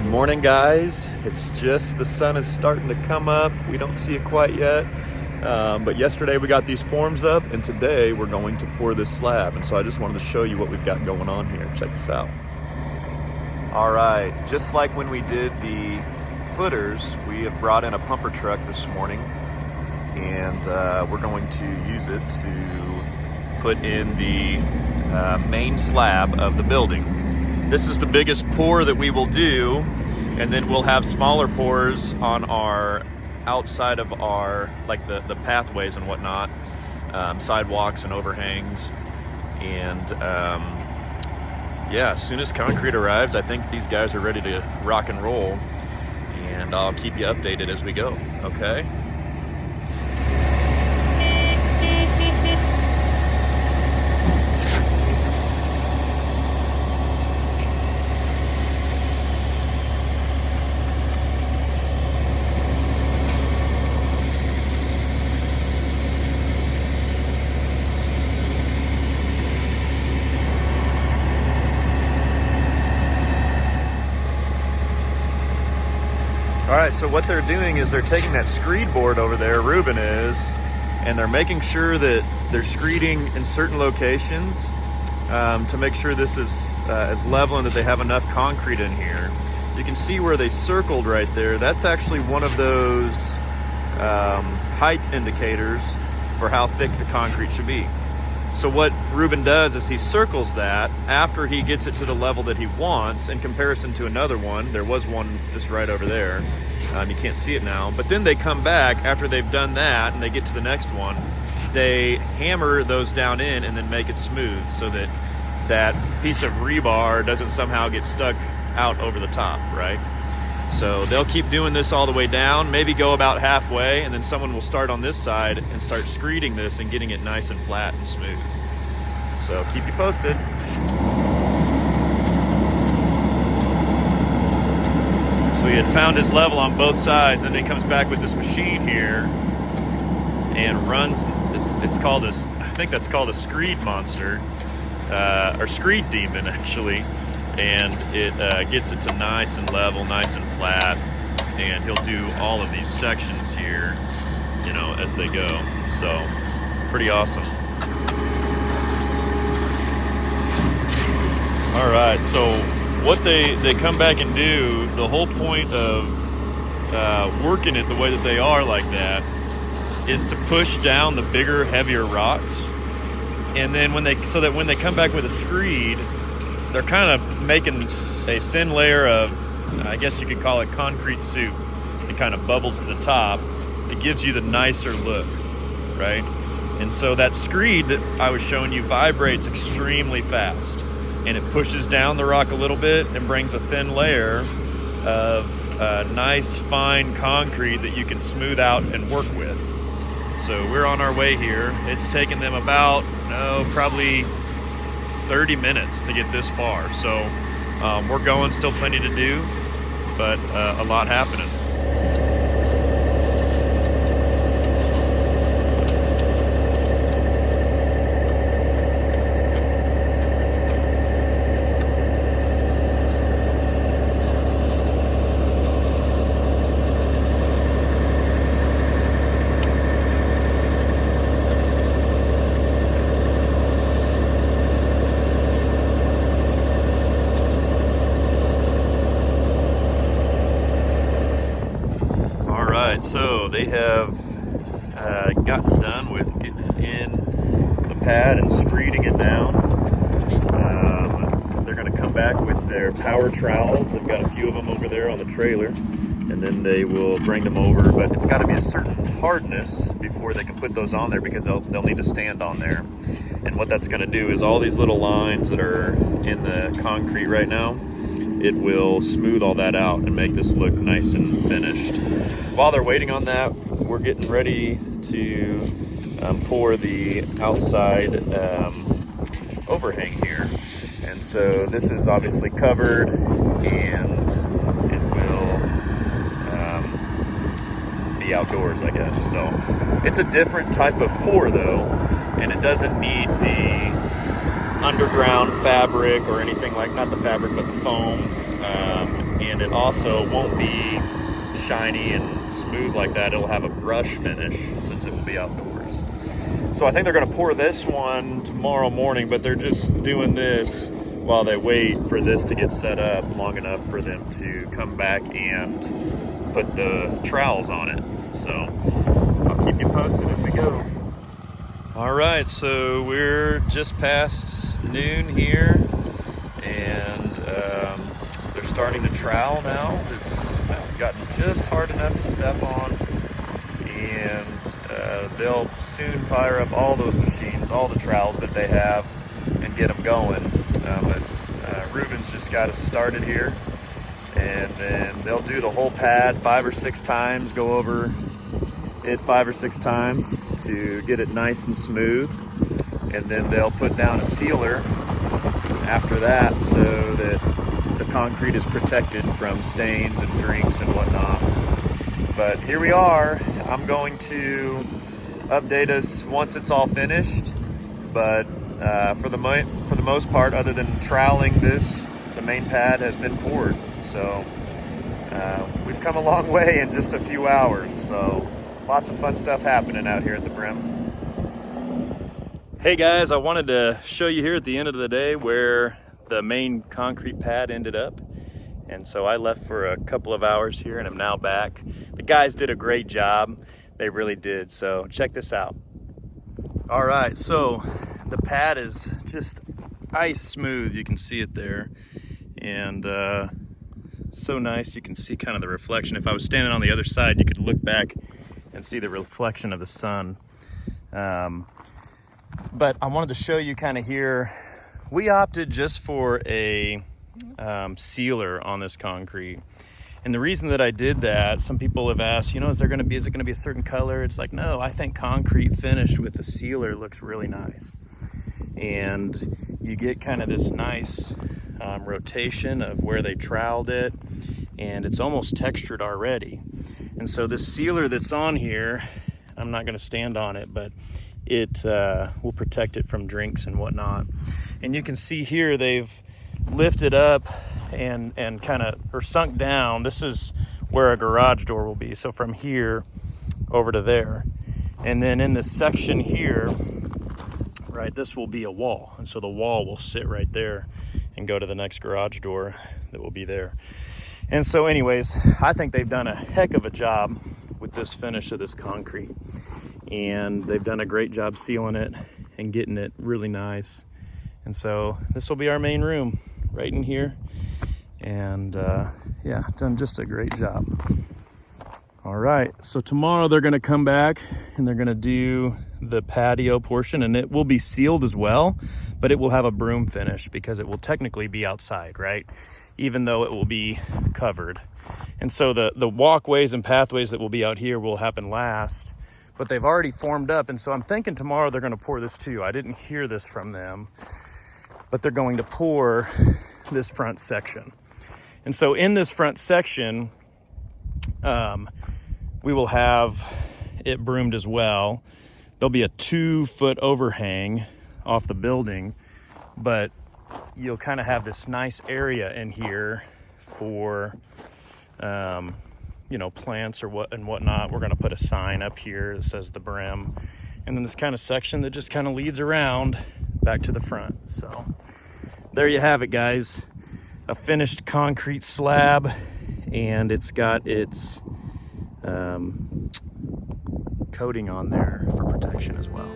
Good morning, guys. It's just the sun is starting to come up. We don't see it quite yet, but yesterday we got these forms up, and today we're going to pour this slab. And so I just wanted to show you what we've got going on here. Check this out. All right, just like when we did the footers, we have brought in a pumper truck this morning, and we're going to use it to put in the main slab of the building. This is the biggest pour that we will do, and then we'll have smaller pours on our outside of our, like the pathways and whatnot, sidewalks and overhangs. And yeah, as soon as concrete arrives, I think these guys are ready to rock and roll, and I'll keep you updated as we go, okay? All right, so what they're doing is they're taking that screed board over there, Ruben is, and they're making sure that they're screeding in certain locations to make sure this is as level and that they have enough concrete in here. You can see where they circled right there. That's actually one of those height indicators for how thick the concrete should be. So what Ruben does is he circles that after he gets it to the level that he wants in comparison to another one. There was one just right over there. You can't see it now. But then they come back after they've done that and they get to the next one. They hammer those down in and then make it smooth so that that piece of rebar doesn't somehow get stuck out over the top, right? So they'll keep doing this all the way down, maybe go about halfway, and then someone will start on this side and start screeding this and getting it nice and flat and smooth. So keep you posted. So he had found his level on both sides, and then he comes back with this machine here and runs, it's called a, I think that's called a screed monster, or screed demon actually. And it gets it to nice and level, nice and flat, and he'll do all of these sections here, you know, as they go. So pretty awesome. All right, so what they come back and do, the whole point of working it the way that they are like that is to push down the bigger, heavier rocks, and then when they come back with a screed, they're kind of making a thin layer of, I guess you could call it concrete soup. It kind of bubbles to the top. It gives you the nicer look, right? And so that screed that I was showing you vibrates extremely fast, and it pushes down the rock a little bit and brings a thin layer of nice, fine concrete that you can smooth out and work with. So we're on our way here. It's taken them about, probably 30 minutes to get this far. So we're going, still plenty to do, but a lot happening. So they have gotten done with getting in the pad and screeding it down. They're going to come back with their power trowels. They've got a few of them over there on the trailer, and then they will bring them over. But it's got to be a certain hardness before they can put those on there, because they'll need to stand on there. And what that's going to do is all these little lines that are in the concrete right now, it will smooth all that out and make this look nice and finished. While they're waiting on that, we're getting ready to pour the outside overhang here. And so this is obviously covered, and it will be outdoors, I guess. So it's a different type of pour though, and it doesn't need the underground fabric or anything like, not the fabric, but the foam in and it also won't be shiny and smooth like that. It'll have a brush finish since it will be outdoors. So I think they're gonna pour this one tomorrow morning, but they're just doing this while they wait for this to get set up long enough for them to come back and put the trowels on it. So I'll keep you posted as we go. All right, so we're just past noon here, and they're starting to trowel now. It's gotten just hard enough to step on, and they'll soon fire up all those machines, all the trowels that they have, and get them going. But Ruben's just got us started here, and then they'll do the whole pad 5 or 6 times, go over it 5 or 6 times to get it nice and smooth, and then they'll put down a sealer after that so that the concrete is protected from stains and drinks and whatnot. But here we are. I'm going to update us once it's all finished, but for the most part, other than troweling this, the main pad has been poured. So we've come a long way in just a few hours. So lots of fun stuff happening out here at the Brim. Hey guys, I wanted to show you here at the end of the day where the main concrete pad ended up. And so I left for a couple of hours here and I'm now back. The guys did a great job. They really did. So check this out. All right, so the pad is just ice smooth. You can see it there. And so nice. You can see kind of the reflection. If I was standing on the other side, you could look back and see the reflection of the sun. But I wanted to show you kind of here, we opted just for a sealer on this concrete. And the reason that I did that, some people have asked, you know, is it going to be a certain color? It's like, no, I think concrete finished with a sealer looks really nice. And you get kind of this nice rotation of where they troweled it, and it's almost textured already. And so this sealer that's on here, I'm not going to stand on it, but it will protect it from drinks and whatnot. And you can see here they've lifted up and kind of, or sunk down. This is where a garage door will be. So from here over to there. And then in this section here, right, this will be a wall. And so the wall will sit right there and go to the next garage door that will be there. And so anyways, I think they've done a heck of a job with this finish of this concrete. And they've done a great job sealing it and getting it really nice. And so this will be our main room right in here. And yeah, done just a great job. All right, so tomorrow they're gonna come back and they're gonna do the patio portion, and it will be sealed as well, but it will have a broom finish because it will technically be outside, right? Even though it will be covered. And so the walkways and pathways that will be out here will happen last, but they've already formed up. And so I'm thinking tomorrow they're gonna pour this too. I didn't hear this from them, but they're going to pour this front section. And so in this front section, we will have it broomed as well. There'll be a 2-foot overhang off the building, but you'll kind of have this nice area in here for, you know, plants or whatnot. We're gonna put a sign up here that says the Brim. And then this kind of section that just kind of leads around back to the front. So there you have it, guys. A finished concrete slab, and it's got its coating on there for protection as well.